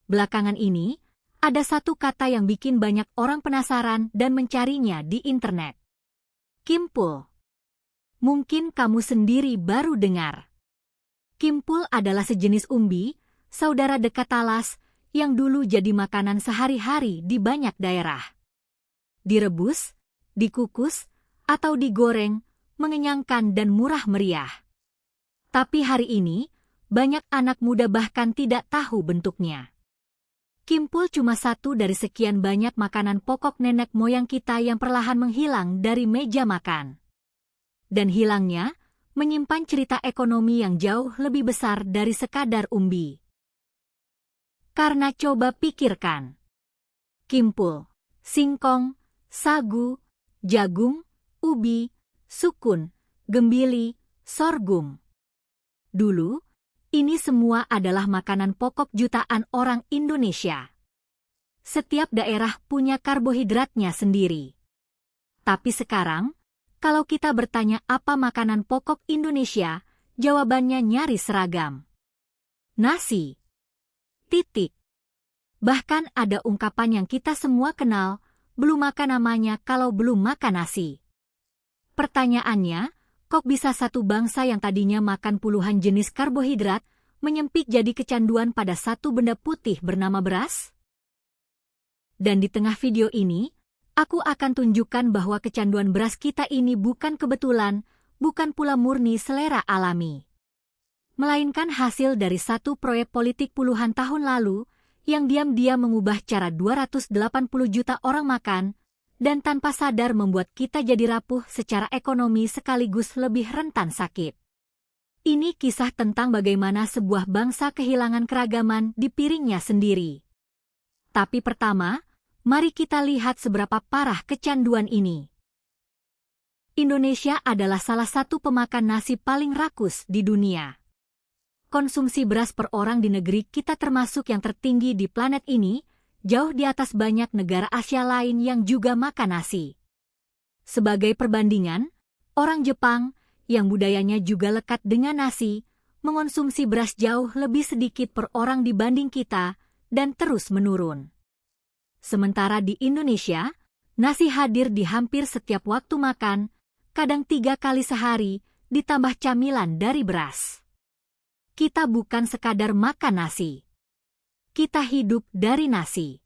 Belakangan ini, ada satu kata yang bikin banyak orang penasaran dan mencarinya di internet. Kimpul. Mungkin kamu sendiri baru dengar. Kimpul adalah sejenis umbi, saudara dekat talas, yang dulu jadi makanan sehari-hari di banyak daerah. Direbus, dikukus, atau digoreng, mengenyangkan dan murah meriah. Tapi hari ini, banyak anak muda bahkan tidak tahu bentuknya. Kimpul cuma satu dari sekian banyak makanan pokok nenek moyang kita yang perlahan menghilang dari meja makan. Dan hilangnya, menyimpan cerita ekonomi yang jauh lebih besar dari sekadar umbi. Karena coba pikirkan. Kimpul, singkong, sagu, jagung, ubi, sukun, gembili, sorghum. Dulu, ini semua adalah makanan pokok jutaan orang Indonesia. Setiap daerah punya karbohidratnya sendiri. Tapi sekarang, kalau kita bertanya apa makanan pokok Indonesia, jawabannya nyaris seragam. Nasi. Titik. Bahkan ada ungkapan yang kita semua kenal, belum makan namanya kalau belum makan nasi. Pertanyaannya, kok bisa satu bangsa yang tadinya makan puluhan jenis karbohidrat, menyempit jadi kecanduan pada satu benda putih bernama beras? Dan di tengah video ini, aku akan tunjukkan bahwa kecanduan beras kita ini bukan kebetulan, bukan pula murni selera alami. Melainkan hasil dari satu proyek politik puluhan tahun lalu, yang diam-diam mengubah cara 280 juta orang makan, dan tanpa sadar membuat kita jadi rapuh secara ekonomi sekaligus lebih rentan sakit. Ini kisah tentang bagaimana sebuah bangsa kehilangan keragaman di piringnya sendiri. Tapi pertama, mari kita lihat seberapa parah kecanduan ini. Indonesia adalah salah satu pemakan nasi paling rakus di dunia. Konsumsi beras per orang di negeri kita termasuk yang tertinggi di planet ini, jauh di atas banyak negara Asia lain yang juga makan nasi. Sebagai perbandingan, orang Jepang, yang budayanya juga lekat dengan nasi, mengonsumsi beras jauh lebih sedikit per orang dibanding kita, dan terus menurun. Sementara di Indonesia, nasi hadir di hampir setiap waktu makan, kadang 3 kali sehari, ditambah camilan dari beras. Kita bukan sekadar makan nasi. Kita hidup dari nasi.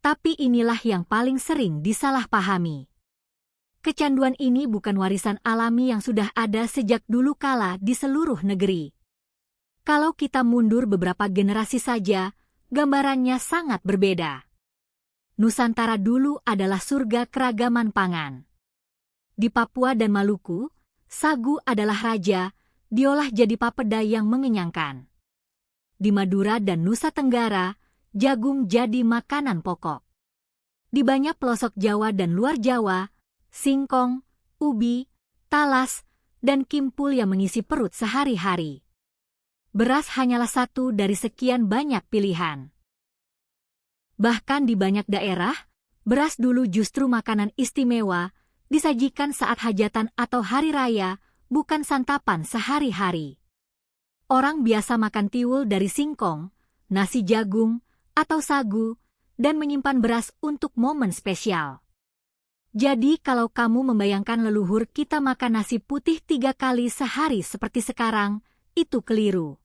Tapi inilah yang paling sering disalahpahami. Kecanduan ini bukan warisan alami yang sudah ada sejak dulu kala di seluruh negeri. Kalau kita mundur beberapa generasi saja, gambarannya sangat berbeda. Nusantara dulu adalah surga keragaman pangan. Di Papua dan Maluku, sagu adalah raja, diolah jadi papeda yang mengenyangkan. Di Madura dan Nusa Tenggara, jagung jadi makanan pokok. Di banyak pelosok Jawa dan luar Jawa, singkong, ubi, talas, dan kimpul yang mengisi perut sehari-hari. Beras hanyalah satu dari sekian banyak pilihan. Bahkan di banyak daerah, beras dulu justru makanan istimewa, disajikan saat hajatan atau hari raya, bukan santapan sehari-hari. Orang biasa makan tiwul dari singkong, nasi jagung, atau sagu, dan menyimpan beras untuk momen spesial. Jadi kalau kamu membayangkan leluhur kita makan nasi putih 3 kali sehari seperti sekarang, itu keliru.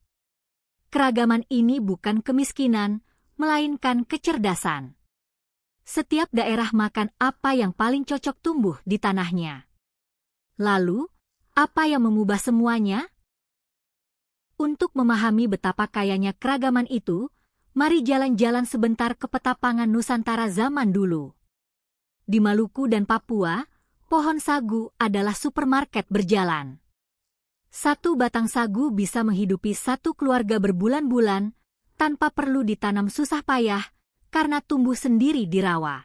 Keragaman ini bukan kemiskinan, melainkan kecerdasan. Setiap daerah makan apa yang paling cocok tumbuh di tanahnya. Lalu, apa yang mengubah semuanya? Untuk memahami betapa kayanya keragaman itu, mari jalan-jalan sebentar ke petapangan Nusantara zaman dulu. Di Maluku dan Papua, pohon sagu adalah supermarket berjalan. Satu batang sagu bisa menghidupi satu keluarga berbulan-bulan, tanpa perlu ditanam susah payah, karena tumbuh sendiri di rawa.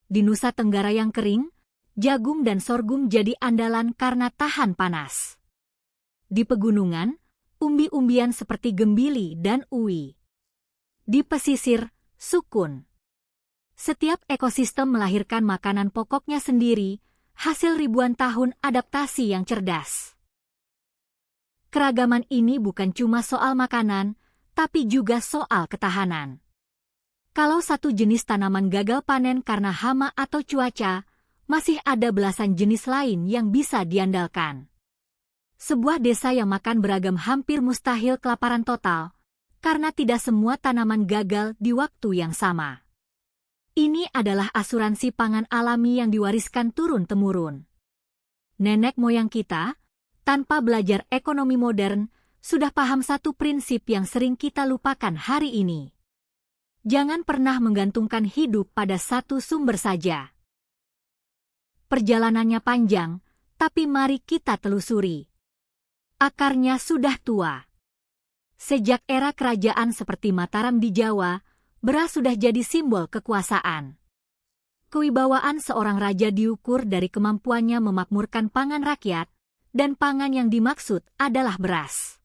Di Nusa Tenggara yang kering, jagung dan sorghum jadi andalan karena tahan panas. Di pegunungan, umbi-umbian seperti gembili dan uwi. Di pesisir, sukun. Setiap ekosistem melahirkan makanan pokoknya sendiri, hasil ribuan tahun adaptasi yang cerdas. Keragaman ini bukan cuma soal makanan, tapi juga soal ketahanan. Kalau satu jenis tanaman gagal panen karena hama atau cuaca, masih ada belasan jenis lain yang bisa diandalkan. Sebuah desa yang makan beragam hampir mustahil kelaparan total, karena tidak semua tanaman gagal di waktu yang sama. Ini adalah asuransi pangan alami yang diwariskan turun-temurun. Nenek moyang kita, tanpa belajar ekonomi modern, sudah paham satu prinsip yang sering kita lupakan hari ini. Jangan pernah menggantungkan hidup pada satu sumber saja. Perjalanannya panjang, tapi mari kita telusuri. Akarnya sudah tua. Sejak era kerajaan seperti Mataram di Jawa, beras sudah jadi simbol kekuasaan. Kewibawaan seorang raja diukur dari kemampuannya memakmurkan pangan rakyat, dan pangan yang dimaksud adalah beras.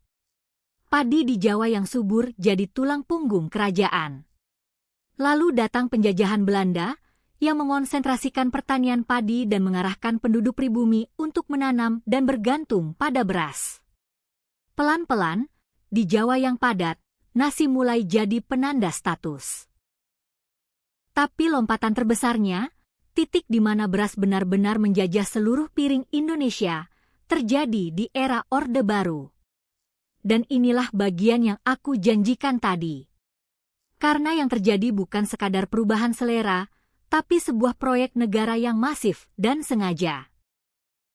Padi di Jawa yang subur jadi tulang punggung kerajaan. Lalu datang penjajahan Belanda, yang mengonsentrasikan pertanian padi dan mengarahkan penduduk pribumi untuk menanam dan bergantung pada beras. Pelan-pelan, di Jawa yang padat, nasi mulai jadi penanda status. Tapi lompatan terbesarnya, titik di mana beras benar-benar menjajah seluruh piring Indonesia, terjadi di era Orde Baru. Dan inilah bagian yang aku janjikan tadi. Karena yang terjadi bukan sekadar perubahan selera, tapi sebuah proyek negara yang masif dan sengaja.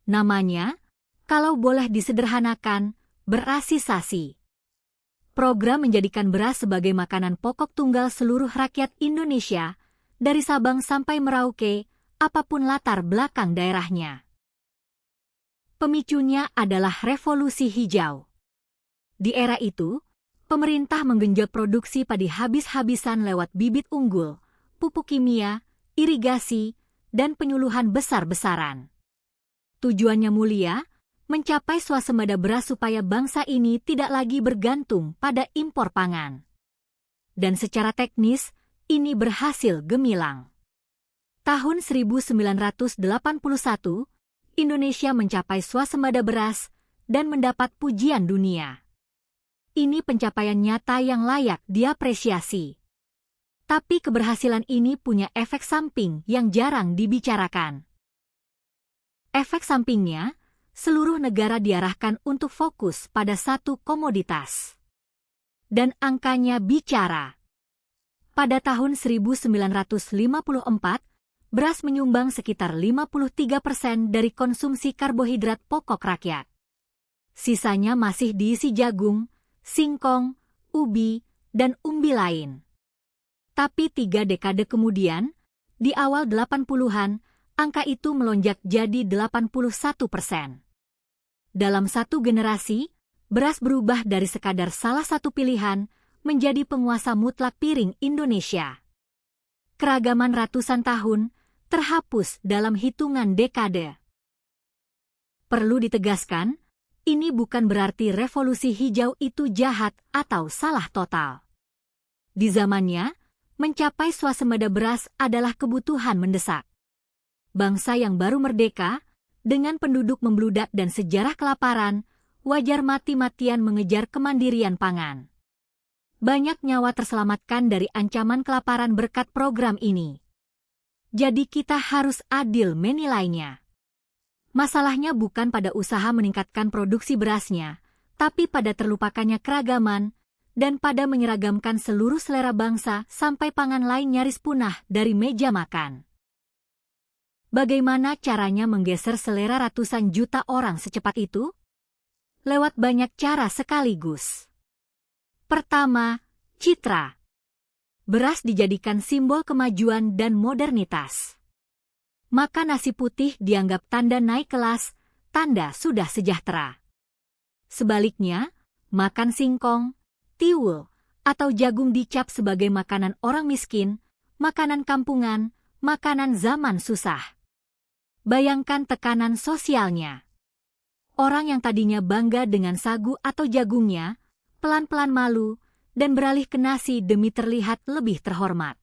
Namanya, kalau boleh disederhanakan, berasisasi. Program menjadikan beras sebagai makanan pokok tunggal seluruh rakyat Indonesia, dari Sabang sampai Merauke, apapun latar belakang daerahnya. Pemicunya adalah revolusi hijau. Di era itu, pemerintah menggenjot produksi padi habis-habisan lewat bibit unggul, pupuk kimia, irigasi, dan penyuluhan besar-besaran. Tujuannya mulia, mencapai swasembada beras supaya bangsa ini tidak lagi bergantung pada impor pangan. Dan secara teknis, ini berhasil gemilang. Tahun 1981, Indonesia mencapai swasembada beras dan mendapat pujian dunia. Ini pencapaian nyata yang layak diapresiasi. Tapi keberhasilan ini punya efek samping yang jarang dibicarakan. Efek sampingnya, seluruh negara diarahkan untuk fokus pada satu komoditas. Dan angkanya bicara. Pada tahun 1954, beras menyumbang sekitar 53% dari konsumsi karbohidrat pokok rakyat. Sisanya masih diisi jagung, singkong, ubi, dan umbi lain. Tapi 3 dekade kemudian, di awal 80-an, angka itu melonjak jadi 81%. Dalam satu generasi, beras berubah dari sekadar salah satu pilihan menjadi penguasa mutlak piring Indonesia. Keragaman ratusan tahun terhapus dalam hitungan dekade. Perlu ditegaskan, ini bukan berarti revolusi hijau itu jahat atau salah total. Di zamannya, mencapai swasembada beras adalah kebutuhan mendesak. Bangsa yang baru merdeka, dengan penduduk membludak dan sejarah kelaparan, wajar mati-matian mengejar kemandirian pangan. Banyak nyawa terselamatkan dari ancaman kelaparan berkat program ini. Jadi kita harus adil menilainya. Masalahnya bukan pada usaha meningkatkan produksi berasnya, tapi pada terlupakannya keragaman, dan pada menyeragamkan seluruh selera bangsa sampai pangan lain nyaris punah dari meja makan. Bagaimana caranya menggeser selera ratusan juta orang secepat itu? Lewat banyak cara sekaligus. Pertama, citra. Beras dijadikan simbol kemajuan dan modernitas. Makan nasi putih dianggap tanda naik kelas, tanda sudah sejahtera. Sebaliknya, makan singkong, tiwul, atau jagung dicap sebagai makanan orang miskin, makanan kampungan, makanan zaman susah. Bayangkan tekanan sosialnya. Orang yang tadinya bangga dengan sagu atau jagungnya, pelan-pelan malu, dan beralih ke nasi demi terlihat lebih terhormat.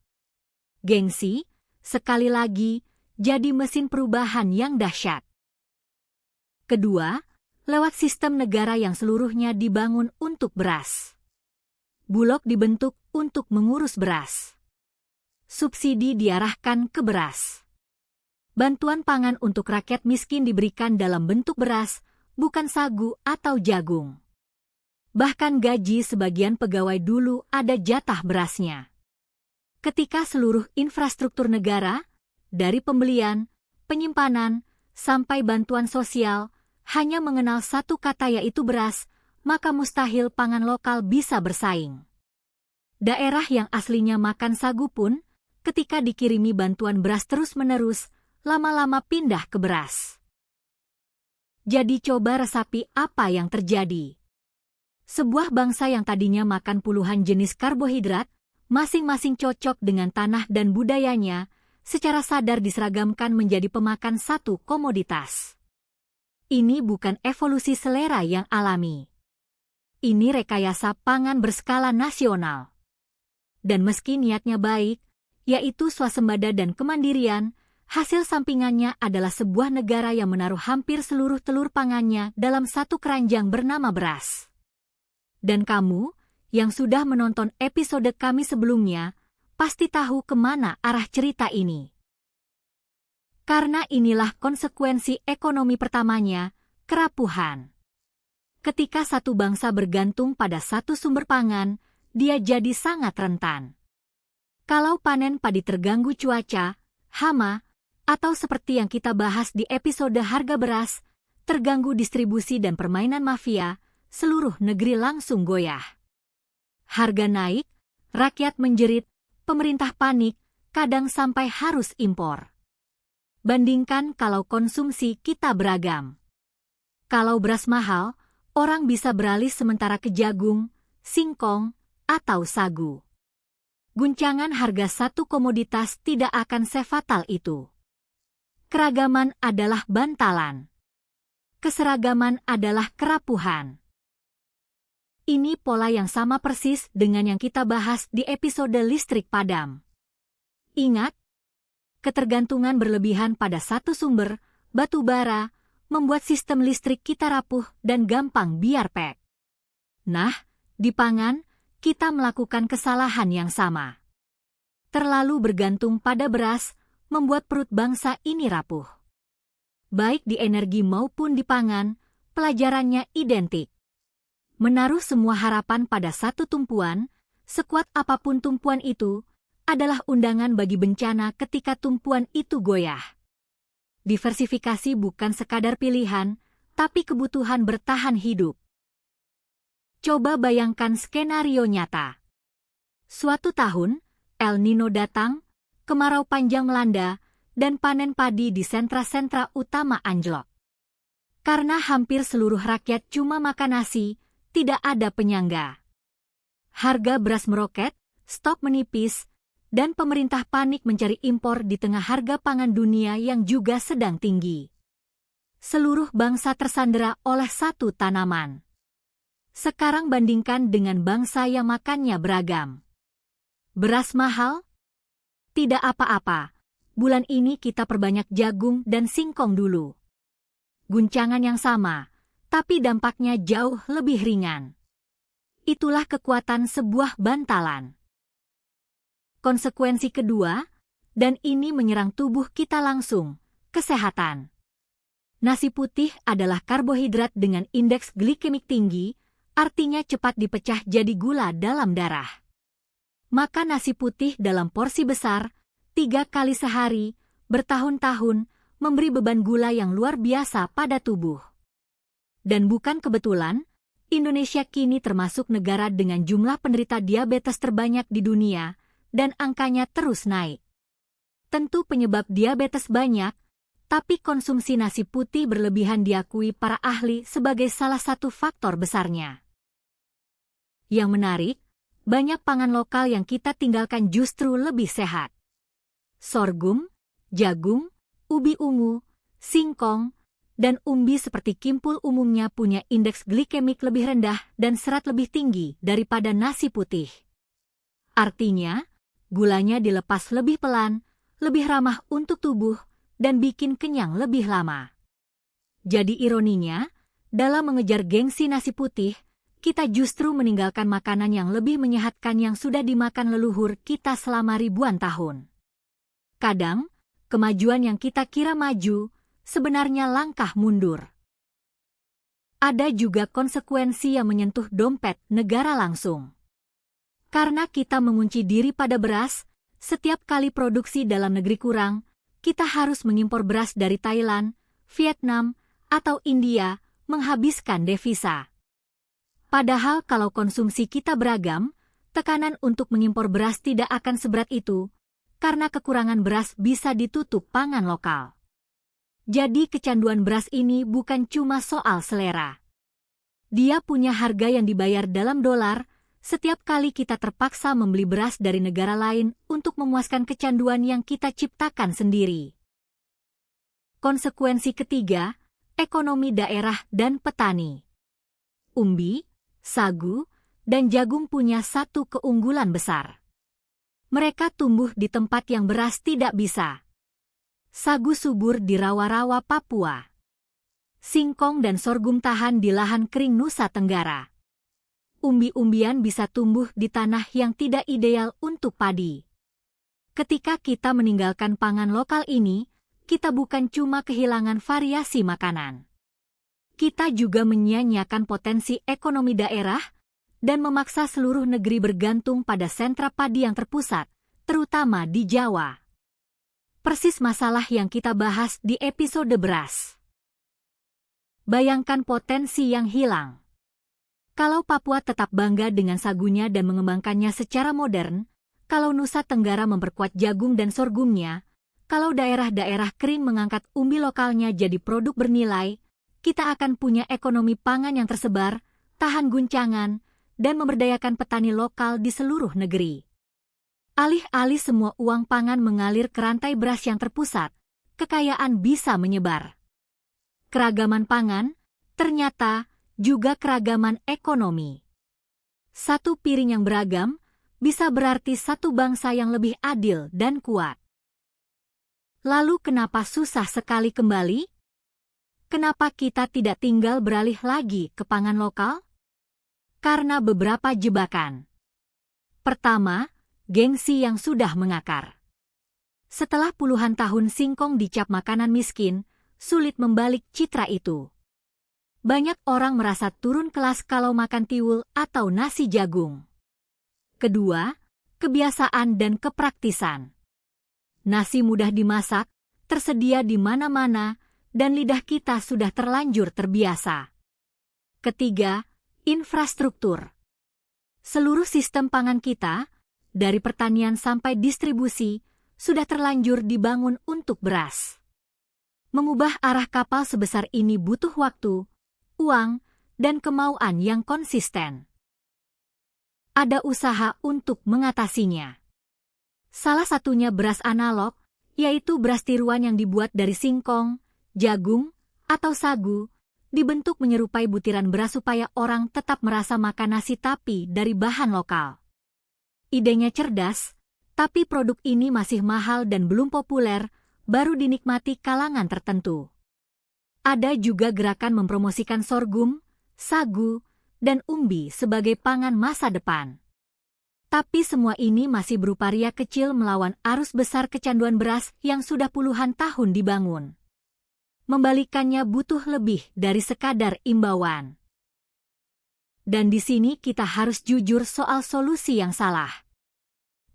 Gengsi, sekali lagi, jadi mesin perubahan yang dahsyat. Kedua, lewat sistem negara yang seluruhnya dibangun untuk beras. Bulog dibentuk untuk mengurus beras. Subsidi diarahkan ke beras. Bantuan pangan untuk rakyat miskin diberikan dalam bentuk beras, bukan sagu atau jagung. Bahkan gaji sebagian pegawai dulu ada jatah berasnya. Ketika seluruh infrastruktur negara, dari pembelian, penyimpanan, sampai bantuan sosial, hanya mengenal satu kata yaitu beras, maka mustahil pangan lokal bisa bersaing. Daerah yang aslinya makan sagu pun, ketika dikirimi bantuan beras terus-menerus, lama-lama pindah ke beras. Jadi coba resapi apa yang terjadi. Sebuah bangsa yang tadinya makan puluhan jenis karbohidrat, masing-masing cocok dengan tanah dan budayanya, secara sadar diseragamkan menjadi pemakan satu komoditas. Ini bukan evolusi selera yang alami. Ini rekayasa pangan berskala nasional. Dan meski niatnya baik, yaitu swasembada dan kemandirian, hasil sampingannya adalah sebuah negara yang menaruh hampir seluruh telur pangannya dalam satu keranjang bernama beras. Dan kamu, yang sudah menonton episode kami sebelumnya, pasti tahu kemana arah cerita ini. Karena inilah konsekuensi ekonomi pertamanya, kerapuhan. Ketika satu bangsa bergantung pada satu sumber pangan, dia jadi sangat rentan. Kalau panen padi terganggu cuaca, hama, atau seperti yang kita bahas di episode harga beras, terganggu distribusi dan permainan mafia, seluruh negeri langsung goyah. Harga naik, rakyat menjerit, pemerintah panik, kadang sampai harus impor. Bandingkan kalau konsumsi kita beragam. Kalau beras mahal, orang bisa beralih sementara ke jagung, singkong, atau sagu. Guncangan harga satu komoditas tidak akan sefatal itu. Keragaman adalah bantalan. Keseragaman adalah kerapuhan. Ini pola yang sama persis dengan yang kita bahas di episode listrik padam. Ingat, ketergantungan berlebihan pada satu sumber, batu bara, membuat sistem listrik kita rapuh dan gampang biar pek. Nah, di pangan, kita melakukan kesalahan yang sama. Terlalu bergantung pada beras, membuat perut bangsa ini rapuh. Baik di energi maupun di pangan, pelajarannya identik. Menaruh semua harapan pada satu tumpuan, sekuat apapun tumpuan itu, adalah undangan bagi bencana ketika tumpuan itu goyah. Diversifikasi bukan sekadar pilihan, tapi kebutuhan bertahan hidup. Coba bayangkan skenario nyata. Suatu tahun, El Nino datang, kemarau panjang melanda, dan panen padi di sentra-sentra utama anjlok. Karena hampir seluruh rakyat cuma makan nasi, tidak ada penyangga. Harga beras meroket, stok menipis, dan pemerintah panik mencari impor di tengah harga pangan dunia yang juga sedang tinggi. Seluruh bangsa tersandera oleh satu tanaman. Sekarang bandingkan dengan bangsa yang makannya beragam. Beras mahal? Tidak apa-apa, bulan ini kita perbanyak jagung dan singkong dulu. Guncangan yang sama, tapi dampaknya jauh lebih ringan. Itulah kekuatan sebuah bantalan. Konsekuensi kedua, dan ini menyerang tubuh kita langsung, kesehatan. Nasi putih adalah karbohidrat dengan indeks glikemik tinggi, artinya cepat dipecah jadi gula dalam darah. Makan nasi putih dalam porsi besar, 3 kali sehari, bertahun-tahun, memberi beban gula yang luar biasa pada tubuh. Dan bukan kebetulan, Indonesia kini termasuk negara dengan jumlah penderita diabetes terbanyak di dunia, dan angkanya terus naik. Tentu penyebab diabetes banyak, tapi konsumsi nasi putih berlebihan diakui para ahli sebagai salah satu faktor besarnya. Yang menarik, banyak pangan lokal yang kita tinggalkan justru lebih sehat. Sorghum, jagung, ubi ungu, singkong, dan umbi seperti kimpul umumnya punya indeks glikemik lebih rendah dan serat lebih tinggi daripada nasi putih. Artinya, gulanya dilepas lebih pelan, lebih ramah untuk tubuh, dan bikin kenyang lebih lama. Jadi ironinya, dalam mengejar gengsi nasi putih, kita justru meninggalkan makanan yang lebih menyehatkan yang sudah dimakan leluhur kita selama ribuan tahun. Kadang, kemajuan yang kita kira maju, sebenarnya langkah mundur. Ada juga konsekuensi yang menyentuh dompet negara langsung. Karena kita mengunci diri pada beras, setiap kali produksi dalam negeri kurang, kita harus mengimpor beras dari Thailand, Vietnam, atau India, menghabiskan devisa. Padahal kalau konsumsi kita beragam, tekanan untuk mengimpor beras tidak akan seberat itu, karena kekurangan beras bisa ditutup pangan lokal. Jadi kecanduan beras ini bukan cuma soal selera. Dia punya harga yang dibayar dalam dolar, setiap kali kita terpaksa membeli beras dari negara lain untuk memuaskan kecanduan yang kita ciptakan sendiri. Konsekuensi ketiga, ekonomi daerah dan petani. Umbi, sagu, dan jagung punya satu keunggulan besar. Mereka tumbuh di tempat yang beras tidak bisa. Sagu subur di rawa-rawa Papua. Singkong dan sorghum tahan di lahan kering Nusa Tenggara. Umbi-umbian bisa tumbuh di tanah yang tidak ideal untuk padi. Ketika kita meninggalkan pangan lokal ini, kita bukan cuma kehilangan variasi makanan. Kita juga menyia-nyiakan potensi ekonomi daerah dan memaksa seluruh negeri bergantung pada sentra padi yang terpusat, terutama di Jawa. Persis masalah yang kita bahas di episode beras. Bayangkan potensi yang hilang. Kalau Papua tetap bangga dengan sagunya dan mengembangkannya secara modern, kalau Nusa Tenggara memperkuat jagung dan sorghumnya, kalau daerah-daerah kering mengangkat umbi lokalnya jadi produk bernilai, kita akan punya ekonomi pangan yang tersebar, tahan guncangan, dan memberdayakan petani lokal di seluruh negeri. Alih-alih semua uang pangan mengalir ke rantai beras yang terpusat, kekayaan bisa menyebar. Keragaman pangan, ternyata, juga keragaman ekonomi. Satu piring yang beragam bisa berarti satu bangsa yang lebih adil dan kuat. Lalu kenapa susah sekali kembali? Kenapa kita tidak tinggal beralih lagi ke pangan lokal? Karena beberapa jebakan. Pertama, gengsi yang sudah mengakar. Setelah puluhan tahun singkong dicap makanan miskin, sulit membalik citra itu. Banyak orang merasa turun kelas kalau makan tiwul atau nasi jagung. Kedua, kebiasaan dan kepraktisan. Nasi mudah dimasak, tersedia di mana-mana, dan lidah kita sudah terlanjur terbiasa. Ketiga, infrastruktur. Seluruh sistem pangan kita, dari pertanian sampai distribusi, sudah terlanjur dibangun untuk beras. Mengubah arah kapal sebesar ini butuh waktu, uang, dan kemauan yang konsisten. Ada usaha untuk mengatasinya. Salah satunya beras analog, yaitu beras tiruan yang dibuat dari singkong, jagung, atau sagu, dibentuk menyerupai butiran beras supaya orang tetap merasa makan nasi tapi dari bahan lokal. Idenya cerdas, tapi produk ini masih mahal dan belum populer, baru dinikmati kalangan tertentu. Ada juga gerakan mempromosikan sorghum, sagu, dan umbi sebagai pangan masa depan. Tapi semua ini masih berupaya kecil melawan arus besar kecanduan beras yang sudah puluhan tahun dibangun. Membalikannya butuh lebih dari sekadar imbauan. Dan di sini kita harus jujur soal solusi yang salah.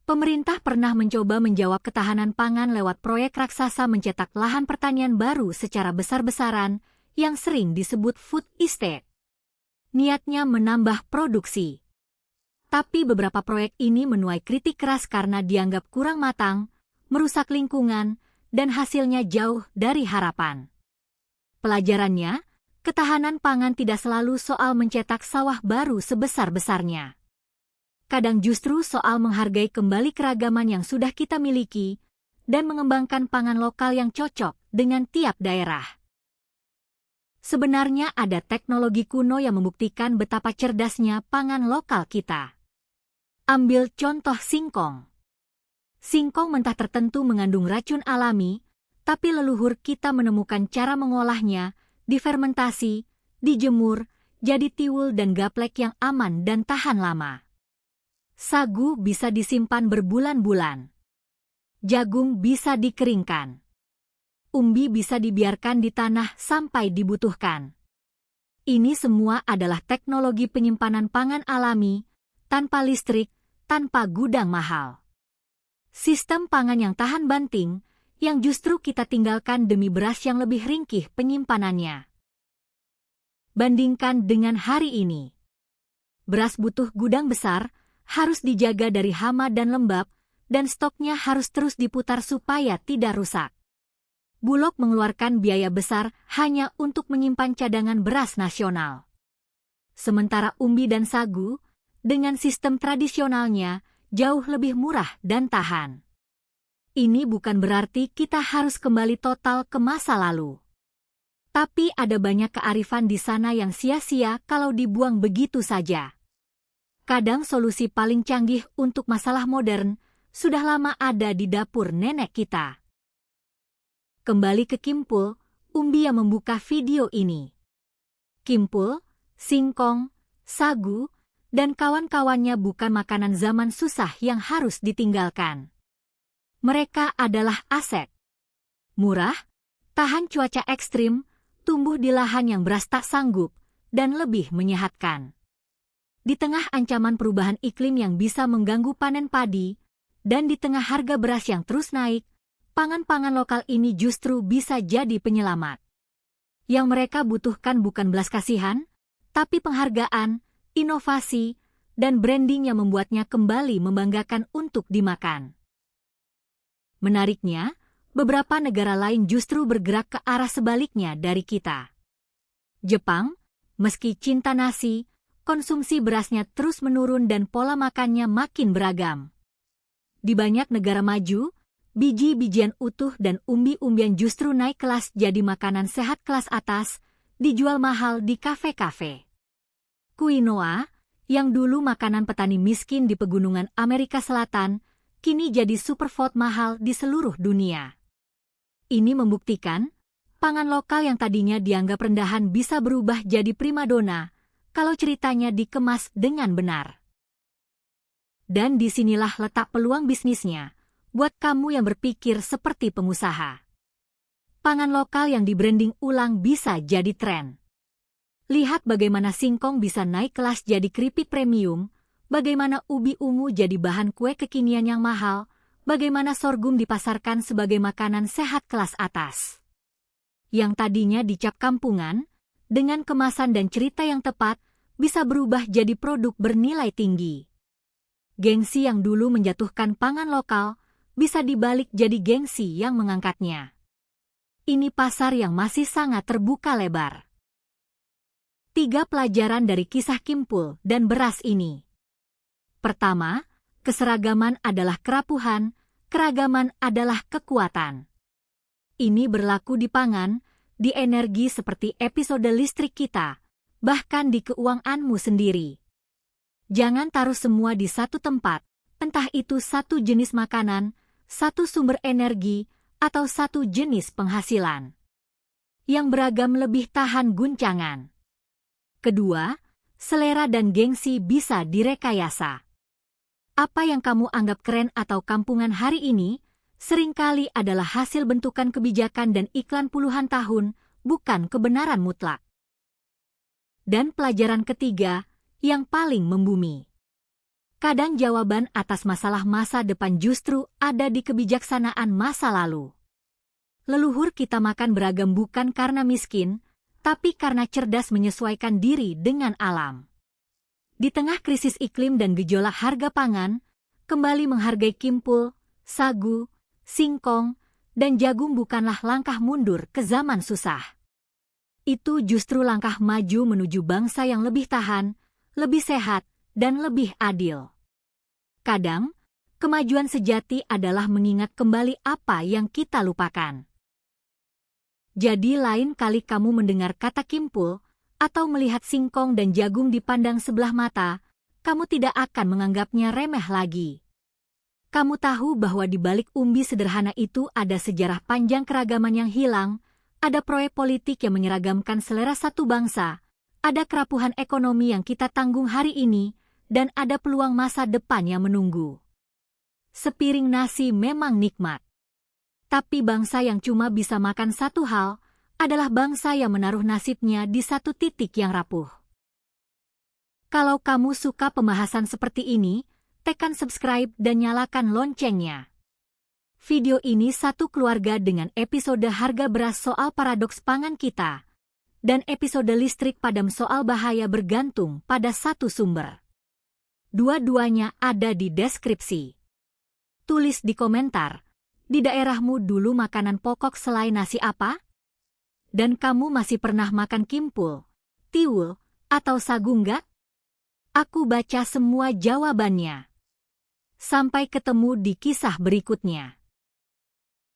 Pemerintah pernah mencoba menjawab ketahanan pangan lewat proyek raksasa mencetak lahan pertanian baru secara besar-besaran yang sering disebut food estate. Niatnya menambah produksi. Tapi beberapa proyek ini menuai kritik keras karena dianggap kurang matang, merusak lingkungan, dan hasilnya jauh dari harapan. Pelajarannya, ketahanan pangan tidak selalu soal mencetak sawah baru sebesar-besarnya. Kadang justru soal menghargai kembali keragaman yang sudah kita miliki dan mengembangkan pangan lokal yang cocok dengan tiap daerah. Sebenarnya ada teknologi kuno yang membuktikan betapa cerdasnya pangan lokal kita. Ambil contoh singkong. Singkong mentah tertentu mengandung racun alami, tapi leluhur kita menemukan cara mengolahnya, difermentasi, dijemur, jadi tiwul dan gaplek yang aman dan tahan lama. Sagu bisa disimpan berbulan-bulan. Jagung bisa dikeringkan. Umbi bisa dibiarkan di tanah sampai dibutuhkan. Ini semua adalah teknologi penyimpanan pangan alami, tanpa listrik, tanpa gudang mahal. Sistem pangan yang tahan banting, yang justru kita tinggalkan demi beras yang lebih ringkih penyimpanannya. Bandingkan dengan hari ini. Beras butuh gudang besar, harus dijaga dari hama dan lembab, dan stoknya harus terus diputar supaya tidak rusak. Bulog mengeluarkan biaya besar hanya untuk menyimpan cadangan beras nasional. Sementara umbi dan sagu, dengan sistem tradisionalnya, jauh lebih murah dan tahan. Ini bukan berarti kita harus kembali total ke masa lalu. Tapi ada banyak kearifan di sana yang sia-sia kalau dibuang begitu saja. Kadang solusi paling canggih untuk masalah modern sudah lama ada di dapur nenek kita. Kembali ke Kimpul, umbi yang membuka video ini. Kimpul, singkong, sagu, dan kawan-kawannya bukan makanan zaman susah yang harus ditinggalkan. Mereka adalah aset. Murah, tahan cuaca ekstrim, tumbuh di lahan yang beras tak sanggup, dan lebih menyehatkan. Di tengah ancaman perubahan iklim yang bisa mengganggu panen padi, dan di tengah harga beras yang terus naik, pangan-pangan lokal ini justru bisa jadi penyelamat. Yang mereka butuhkan bukan belas kasihan, tapi penghargaan, inovasi, dan branding yang membuatnya kembali membanggakan untuk dimakan. Menariknya, beberapa negara lain justru bergerak ke arah sebaliknya dari kita. Jepang, meski cinta nasi, konsumsi berasnya terus menurun dan pola makannya makin beragam. Di banyak negara maju, biji-bijian utuh dan umbi-umbian justru naik kelas jadi makanan sehat kelas atas, dijual mahal di kafe-kafe. Quinoa, yang dulu makanan petani miskin di pegunungan Amerika Selatan, kini jadi superfood mahal di seluruh dunia. Ini membuktikan, pangan lokal yang tadinya dianggap rendahan bisa berubah jadi primadona, kalau ceritanya dikemas dengan benar. Dan disinilah letak peluang bisnisnya, buat kamu yang berpikir seperti pengusaha. Pangan lokal yang di-branding ulang bisa jadi tren. Lihat bagaimana singkong bisa naik kelas jadi keripik premium, bagaimana ubi ungu jadi bahan kue kekinian yang mahal, bagaimana sorghum dipasarkan sebagai makanan sehat kelas atas. Yang tadinya dicap kampungan, dengan kemasan dan cerita yang tepat, bisa berubah jadi produk bernilai tinggi. Gengsi yang dulu menjatuhkan pangan lokal, bisa dibalik jadi gengsi yang mengangkatnya. Ini pasar yang masih sangat terbuka lebar. 3 pelajaran dari kisah Kimpul dan beras ini. Pertama, keseragaman adalah kerapuhan, keragaman adalah kekuatan. Ini berlaku di pangan, di energi seperti episode listrik kita, bahkan di keuanganmu sendiri. Jangan taruh semua di satu tempat, entah itu satu jenis makanan, satu sumber energi, atau satu jenis penghasilan. Yang beragam lebih tahan guncangan. Kedua, selera dan gengsi bisa direkayasa. Apa yang kamu anggap keren atau kampungan hari ini, seringkali adalah hasil bentukan kebijakan dan iklan puluhan tahun, bukan kebenaran mutlak. Dan pelajaran ketiga, yang paling membumi. Kadang jawaban atas masalah masa depan justru ada di kebijaksanaan masa lalu. Leluhur kita makan beragam bukan karena miskin, tapi karena cerdas menyesuaikan diri dengan alam. Di tengah krisis iklim dan gejolak harga pangan, kembali menghargai Kimpul, sagu, singkong, dan jagung bukanlah langkah mundur ke zaman susah. Itu justru langkah maju menuju bangsa yang lebih tahan, lebih sehat, dan lebih adil. Kadang, kemajuan sejati adalah mengingat kembali apa yang kita lupakan. Jadi lain kali kamu mendengar kata Kimpul, atau melihat singkong dan jagung dipandang sebelah mata, kamu tidak akan menganggapnya remeh lagi. Kamu tahu bahwa di balik umbi sederhana itu ada sejarah panjang keragaman yang hilang, ada proyek politik yang menyeragamkan selera satu bangsa, Ada kerapuhan ekonomi yang kita tanggung hari ini, dan ada peluang masa depan yang menunggu. Sepiring nasi memang nikmat. Tapi bangsa yang cuma bisa makan satu hal, adalah bangsa yang menaruh nasibnya di satu titik yang rapuh. Kalau kamu suka pembahasan seperti ini, tekan subscribe dan nyalakan loncengnya. Video ini satu keluarga dengan episode harga beras soal paradoks pangan kita, dan episode listrik padam soal bahaya bergantung pada satu sumber. Dua-duanya ada di deskripsi. Tulis di komentar, di daerahmu dulu makanan pokok selain nasi apa? Dan kamu masih pernah makan kimpul, tiwul, atau sagu nggak? Aku baca semua jawabannya. Sampai ketemu di kisah berikutnya.